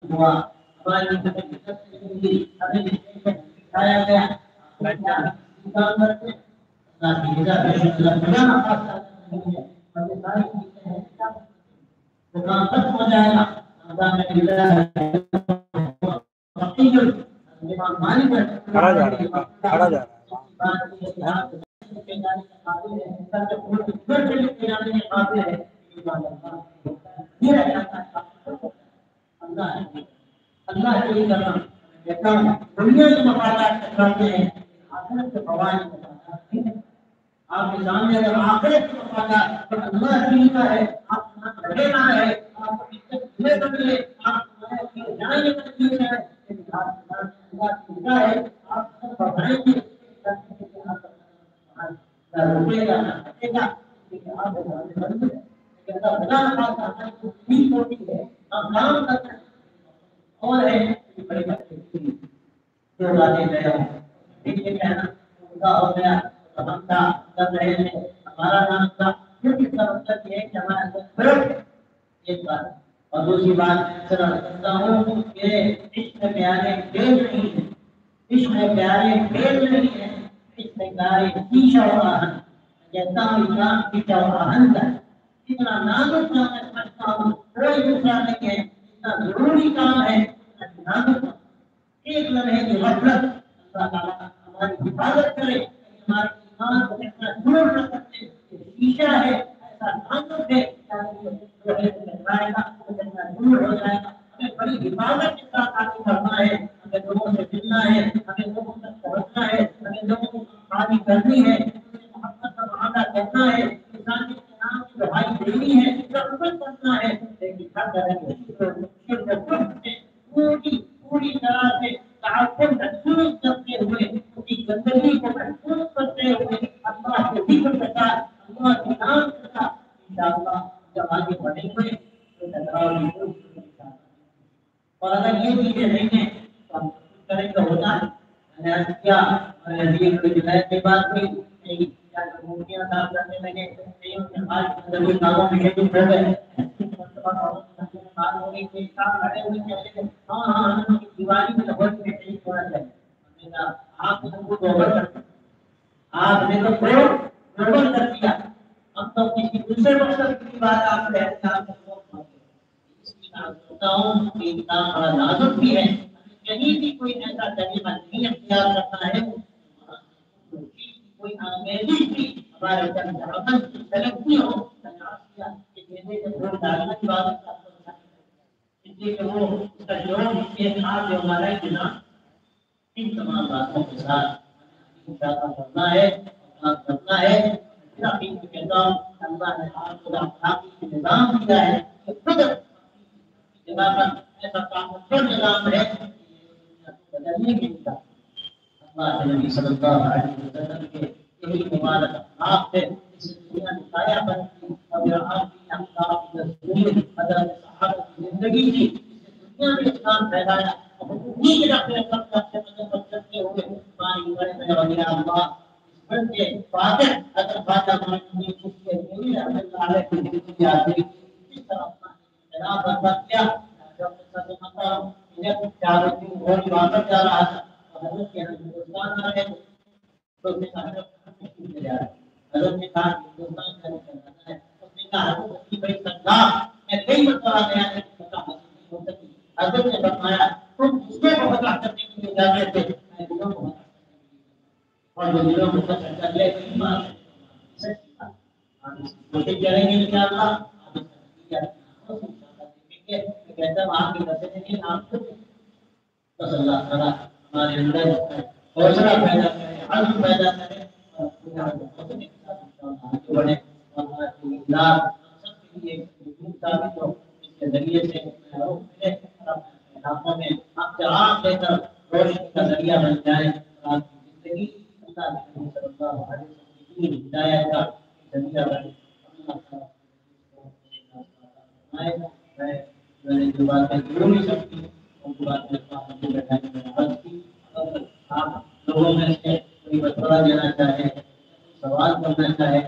ہوا ہماری ہمیں سکھایا گیا کام کرتے کام ختم ہو جائے گا کھڑا جا رہا ہے کھڑا جا رہا اللہ کے دنیا کے مفادات کرتے ہیں آخرت کے فوائد آپ کے سامنے اگر آخرت کے مفادات تو اللہ کی کا ہے آپ رہنا ہے آپ کو عزت ملے آپ جانے ہے آپ بڑھائیں گے اور ہے جو باتیں ہو گیا ہم تھا کر رہے ہیں ہمارا نام تھا کیونکہ اس کا مطلب یہ ہے کہ ہمارے اندر ایک بات اور دوسری بات کرتا ہوں کہ عشق پیارے کھیل نہیں ہے عشق پیارے کھیل نہیں ہے عشق پیارے شیشہ و آہن کہتا ہوں اسلام شیشہ و آہن کا اتنا نازک کام میں سمجھتا ہوں کوئی دوسرا نہیں ہے اتنا ضروری کام ہے نازک ایک لمحے کی غفلت اللہ تعالیٰ ہماری حفاظت کرے ہمارے ایمان کو اتنا دور نہ کرتے شیشہ ہے ایسا نازک ہے دور ہو جائے گا ہمیں بڑی حفاظت کے ساتھ آگے بڑھنا ہے ہمیں لوگوں سے ملنا ہے ہمیں لوگوں تک پہنچنا ہے ہمیں لوگوں کو بات کرنی ہے محبت کا معاملہ کرنا ہے انسانی کے نام کی دہائی دینی ہے ضرورت کرنا ہے لیکن ہر طرح پوری طرح سے تعاون محسوس کرتے ہوئے اس کی زندگی کو محسوس کرتے ہوئے اللہ کے ذکر کے ساتھ اللہ کے نام کے ساتھ انشاءاللہ جب آگے بڑھیں گے تو ٹکراؤ اور اگر یہ چیزیں نہیں ہیں تو ہم کچھ کریں تو ہوتا ہے میں نے کیا کی بات ہوئی کیا مورتیاں صاف کرنے لگے ضرور کاموں میں یہ ہو گئے دیوالی میں بہت ہونا چاہیے آپ نے تو گڑبڑ کر دیا اب تو کسی دوسرے مقصد کی بات آپ بڑا نازک بھی ہے کہیں بھی کوئی ایسا طریقہ نہیں اختیار کرتا ہے کوئی آمیزی بھی ہمارے تلقی ہو ہمارا ان تمام باتوں کے ساتھ کرنا ہے کرنا ہے کہتا ہوں اللہ نے آپ کو نظام دیا ہے خود ایسا کام نظام ہے بدلنے کے لیے اللہ نبی صلی اللہ علیہ وسلم کے یہی مبارک آپ سے اس دنیا میں سایہ بنتی اور آپ کی احکام دستور حضرت صحابہ کی زندگی کی دنیا میں اسلام پھیلایا حقوقی کے رکھنے سب سے کرتے ہوئے ہماری بڑے بڑے اللہ اس کے فاتح حضرت فاتح کی خوشی ہے اللہ علیہ کی آخری اس طرح جناب برباد کیا چاروں دن اور عبادت جا رہا تھا حضرت کے ہندوستان میں تو نے حضرت نے کہا ہندوستان کا نکلنا ہے اس نے کہا حضرت کی بڑی سرکار میں کئی مرتبہ گیا ہے حضرت نے فرمایا تم اس کے بہت کرنے کے لیے جاتے تھے میں دلوں کو اور جو دلوں کو کر لے کوشش کریں گے انشاءاللہ کہتا ہوں آپ کی باتیں نہیں آپ کو بس اللہ تعالیٰ ہمارے اندر حوصلہ پیدا کرے عزم پیدا کرے اور آگے بڑھے سب کے لیے ثابت ہو اس کے ذریعے سے علاقوں میں آپ سے آپ لے کر روشنی کا ذریعہ بن جائے آپ کی زندگی اللہ صلی اللہ علیہ وسلم کی ہدایت کا ذریعہ بنے میں نے جو باتیں ضروری سمجھی ان کو آپ لوگوں میں سے کوئی مشورہ دینا چاہے سوال کرنا چاہے